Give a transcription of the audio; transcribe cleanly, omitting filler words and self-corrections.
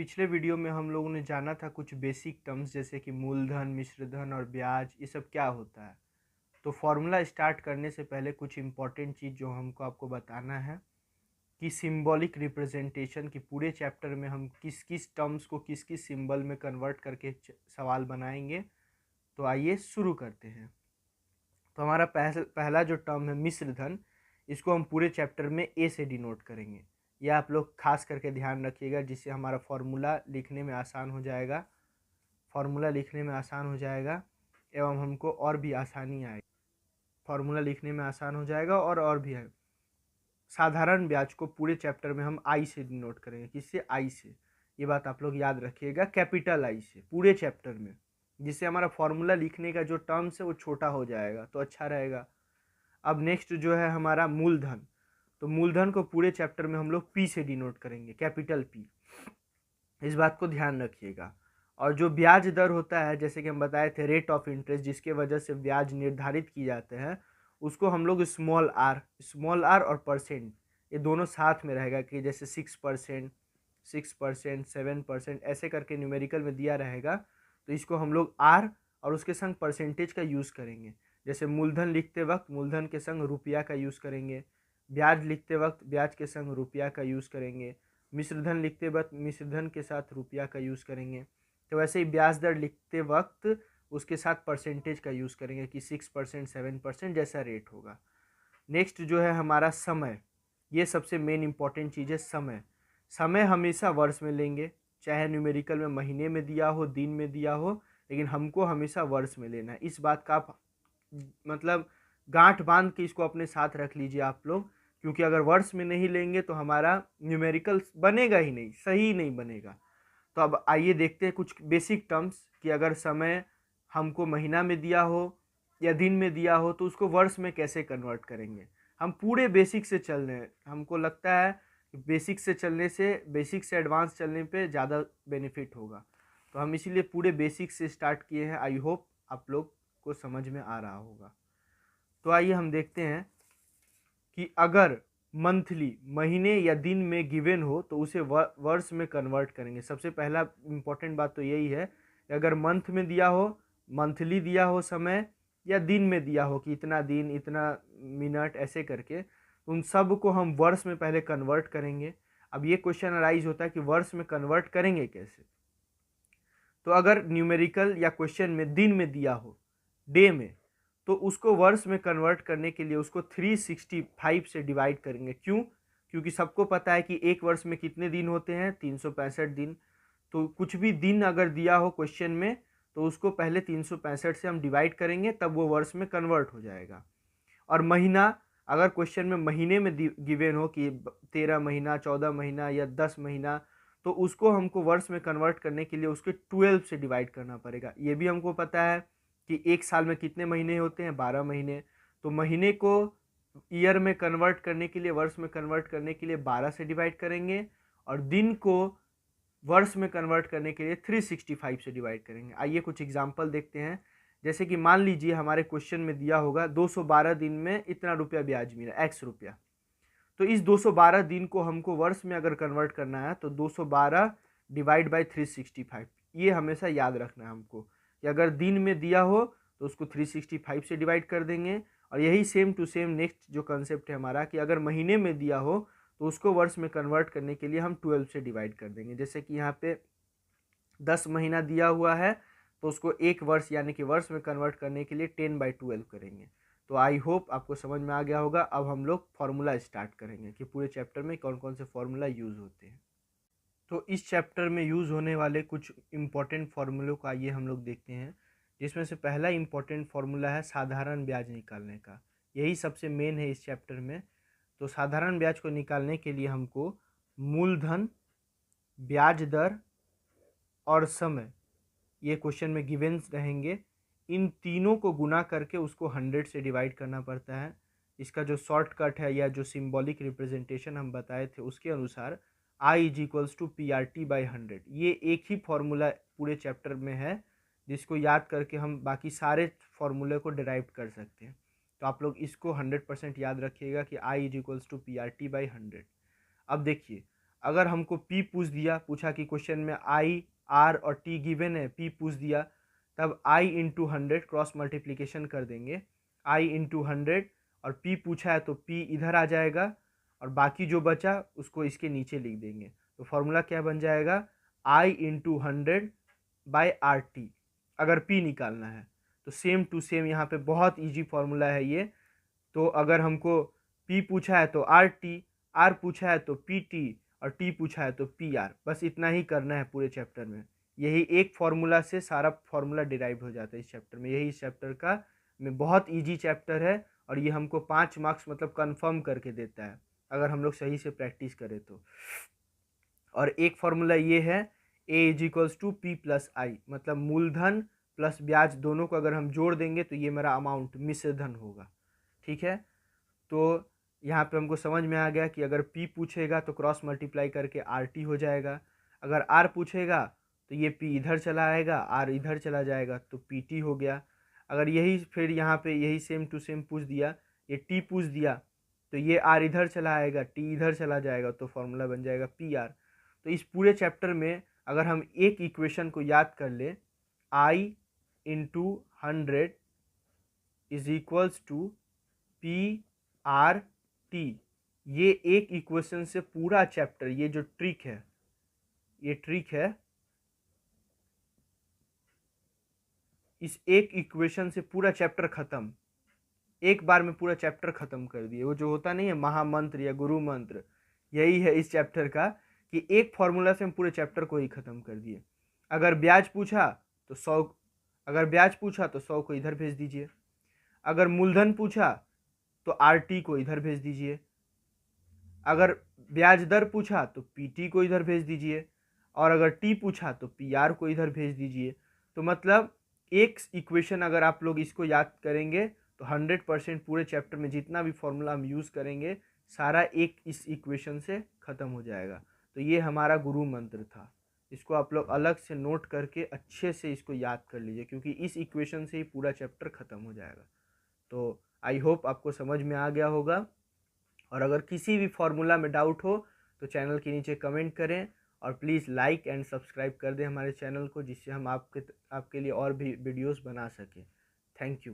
पिछले वीडियो में हम लोगों ने जाना था कुछ बेसिक टर्म्स जैसे कि मूलधन, मिश्रधन और ब्याज, ये सब क्या होता है। तो फॉर्मूला स्टार्ट करने से पहले कुछ इम्पॉर्टेंट चीज़ जो हमको आपको बताना है कि सिंबॉलिक रिप्रेजेंटेशन की पूरे चैप्टर में हम किस किस टर्म्स को किस किस सिंबल में कन्वर्ट करके सवाल बनाएंगे। तो आइए शुरू करते हैं। तो हमारा पहला जो टर्म है मिश्रधन, इसको हम पूरे चैप्टर में ए से डिनोट करेंगे। यह आप लोग खास करके ध्यान रखिएगा, जिससे हमारा फॉर्मूला लिखने में आसान हो जाएगा। फॉर्मूला लिखने में आसान हो जाएगा एवं हमको और भी आसानी आएगी। फॉर्मूला लिखने में आसान हो जाएगा और भी है। साधारण ब्याज को पूरे चैप्टर में हम आई से डिनोट करेंगे। किससे? आई से। ये बात आप लोग याद रखिएगा, कैपिटल आई से पूरे चैप्टर में, जिससे हमारा फॉर्मूला लिखने का जो टर्म्स है वो छोटा हो जाएगा, तो अच्छा रहेगा। अब नेक्स्ट जो है हमारा मूलधन, तो मूलधन को पूरे चैप्टर में हम लोग पी से डिनोट करेंगे, कैपिटल पी। इस बात को ध्यान रखिएगा। और जो ब्याज दर होता है, जैसे कि हम बताए थे रेट ऑफ इंटरेस्ट, जिसके वजह से ब्याज निर्धारित की जाते हैं, उसको हम लोग स्मॉल आर और परसेंट, ये दोनों साथ में रहेगा कि जैसे 6%, 6%, 7% ऐसे करके न्यूमेरिकल में दिया रहेगा। तो इसको हम लोग आर और उसके संग परसेंटेज का यूज़ करेंगे। जैसे मूलधन लिखते वक्त मूलधन के संग रुपया का यूज़ करेंगे, ब्याज लिखते वक्त ब्याज के संग रुपया का यूज़ करेंगे, मिश्रधन लिखते वक्त मिश्रधन के साथ रुपया का यूज़ करेंगे। तो वैसे ही ब्याज दर लिखते वक्त उसके साथ परसेंटेज का यूज़ करेंगे कि 6%, 7% जैसा रेट होगा। नेक्स्ट जो है हमारा समय, ये सबसे मेन इंपॉर्टेंट चीज़ है। समय हमेशा वर्ष में लेंगे, चाहे न्यूमेरिकल में महीने में दिया हो, दिन में दिया हो, लेकिन हमको हमेशा वर्ष में लेना है। इस बात का आप मतलब गांठ बांध के इसको अपने साथ रख लीजिए आप लोग, क्योंकि अगर वर्ष में नहीं लेंगे तो हमारा न्यूमेरिकल बनेगा ही नहीं, सही नहीं बनेगा। तो अब आइए देखते हैं कुछ बेसिक टर्म्स कि अगर समय हमको महीना में दिया हो या दिन में दिया हो तो उसको वर्ष में कैसे कन्वर्ट करेंगे। हम पूरे बेसिक से चल रहे हैं, हमको लगता है बेसिक से चलने से, बेसिक से एडवांस चलने पे ज़्यादा बेनिफिट होगा, तो हम इसीलिए पूरे बेसिक से स्टार्ट किए हैं। आई होप आप लोग को समझ में आ रहा होगा। तो आइए हम देखते हैं कि अगर मंथली, महीने या दिन में गिवन हो तो उसे वर्ष में कन्वर्ट करेंगे। सबसे पहला इम्पोर्टेंट बात तो यही है कि अगर मंथ में दिया हो, मंथली दिया हो समय, या दिन में दिया हो कि इतना दिन, इतना मिनट ऐसे करके, तो उन सब को हम वर्ष में पहले कन्वर्ट करेंगे। अब ये क्वेश्चन अराइज होता है कि वर्ष में कन्वर्ट करेंगे कैसे। तो अगर न्यूमेरिकल या क्वेश्चन में दिन में दिया हो, डे में, तो उसको वर्ष में कन्वर्ट करने के लिए उसको 365 से डिवाइड करेंगे। क्यों? क्योंकि सबको पता है कि एक वर्ष में कितने दिन होते हैं, 365 दिन। तो कुछ भी दिन अगर दिया हो क्वेश्चन में तो उसको पहले 365 से हम डिवाइड करेंगे, तब वो वर्ष में कन्वर्ट हो जाएगा। और महीना, अगर क्वेश्चन में महीने में गिवन हो कि 13 महीना, 14 महीना या 10 महीना, तो उसको हमको वर्ष में कन्वर्ट करने के लिए उसके 12 से डिवाइड करना पड़ेगा। ये भी हमको पता है कि एक साल में कितने महीने होते हैं, 12 महीने। तो महीने को ईयर में कन्वर्ट करने के लिए, वर्ष में कन्वर्ट करने के लिए 12 से डिवाइड करेंगे, और दिन को वर्ष में कन्वर्ट करने के लिए 365 से डिवाइड करेंगे। आइए कुछ एग्जाम्पल देखते हैं। जैसे कि मान लीजिए हमारे क्वेश्चन में दिया होगा 212 दिन में इतना रुपया ब्याज मिला, x रुपया। तो इस 212 दिन को हमको वर्ष में अगर कन्वर्ट करना है तो 212 डिवाइड बाई 365, ये हमेशा याद रखना है हमको कि अगर दिन में दिया हो तो उसको 365 से डिवाइड कर देंगे। और यही सेम टू सेम नेक्स्ट जो कंसेप्ट है हमारा कि अगर महीने में दिया हो तो उसको वर्ष में कन्वर्ट करने के लिए हम 12 से डिवाइड कर देंगे। जैसे कि यहाँ पे 10 महीना दिया हुआ है तो उसको एक वर्ष यानी कि वर्ष में कन्वर्ट करने के लिए 10/12 करेंगे। तो आई होप आपको समझ में आ गया होगा। अब हम लोग फॉर्मूला स्टार्ट करेंगे कि पूरे चैप्टर में कौन कौन से फॉर्मूला यूज़ होते हैं। तो इस चैप्टर में यूज़ होने वाले कुछ इम्पॉर्टेंट फार्मूलों को आइए हम लोग देखते हैं, जिसमें से पहला इम्पॉर्टेंट फार्मूला है साधारण ब्याज निकालने का। यही सबसे मेन है इस चैप्टर में। तो साधारण ब्याज को निकालने के लिए हमको मूलधन, ब्याज दर और समय, ये क्वेश्चन में गिवेंस रहेंगे, इन तीनों को गुना करके उसको 100 से डिवाइड करना पड़ता है। इसका जो शॉर्टकट है या जो सिंबॉलिक रिप्रेजेंटेशन हम बताए थे उसके अनुसार I = PRT/100, ये एक ही फॉर्मूला पूरे चैप्टर में है, जिसको याद करके हम बाकी सारे फॉर्मूले को डिराइव कर सकते हैं। तो आप लोग इसको 100% याद रखिएगा कि I = PRT/100। अब देखिए, अगर हमको P पूछा कि क्वेश्चन में I, R और T गिवन है, P पूछ दिया, तब I इंटू 100 क्रॉस मल्टीप्लिकेशन कर देंगे, I इंटू 100 और P पूछा है तो P इधर आ जाएगा और बाकी जो बचा उसको इसके नीचे लिख देंगे। तो फॉर्मूला क्या बन जाएगा, I into 100 by R T, अगर P निकालना है। तो सेम टू सेम यहाँ पे बहुत इजी फॉर्मूला है ये। तो अगर हमको P पूछा है तो आर टी, आर पूछा है तो पी टी और टी पूछा है तो पी आर, बस इतना ही करना है पूरे चैप्टर में। यही एक फॉर्मूला से सारा फॉर्मूला डिराइव हो जाता है इस चैप्टर में। यही इस चैप्टर का में बहुत इजी चैप्टर है और ये हमको 5 मार्क्स मतलब कंफर्म करके देता है अगर हम लोग सही से प्रैक्टिस करें तो। और एक फॉर्मूला ये है, A is equals to P plus I, मतलब मूलधन प्लस ब्याज दोनों को अगर हम जोड़ देंगे तो ये मेरा अमाउंट मिश्रधन होगा। ठीक है, तो यहाँ पे हमको समझ में आ गया कि अगर P पूछेगा तो क्रॉस मल्टीप्लाई करके RT हो जाएगा, अगर R पूछेगा तो ये P इधर चला आएगा, R इधर चला जाएगा तो PT हो गया। अगर यही फिर यहाँ पे यही सेम टू सेम पूछ दिया, ये T पूछ दिया तो ये R इधर चला आएगा, T इधर चला जाएगा, तो फॉर्मूला बन जाएगा PR। तो इस पूरे चैप्टर में अगर हम एक इक्वेशन को याद कर ले, I into 100 is equals to PRT, ये एक इक्वेशन से पूरा चैप्टर, ये जो ट्रिक है, ये ट्रिक है, इस एक इक्वेशन से पूरा चैप्टर खत्म, एक बार में पूरा चैप्टर खत्म कर दिए। वो जो होता नहीं है महामंत्र या गुरु मंत्र, यही है इस चैप्टर का कि एक फॉर्मूला से हम पूरे चैप्टर को ही खत्म कर दिए। अगर ब्याज पूछा तो 100, अगर ब्याज पूछा तो 100 को इधर भेज दीजिए, अगर मूलधन पूछा तो RT को इधर भेज दीजिए, अगर ब्याज दर पूछा तो PT को इधर भेज दीजिए, और अगर T पूछा तो PR को इधर भेज दीजिए। तो मतलब एक इक्वेशन अगर आप लोग इसको याद करेंगे तो 100% पूरे चैप्टर में जितना भी फॉर्मूला हम यूज़ करेंगे सारा एक इस इक्वेशन से ख़त्म हो जाएगा। तो ये हमारा गुरु मंत्र था, इसको आप लोग अलग से नोट करके अच्छे से इसको याद कर लीजिए, क्योंकि इस इक्वेशन से ही पूरा चैप्टर ख़त्म हो जाएगा। तो आई होप आपको समझ में आ गया होगा, और अगर किसी भी फॉर्मूला में डाउट हो तो चैनल के नीचे कमेंट करें और प्लीज़ लाइक एंड सब्सक्राइब कर दें हमारे चैनल को, जिससे हम आपके लिए और भी वीडियोस बना सकें। Thank you.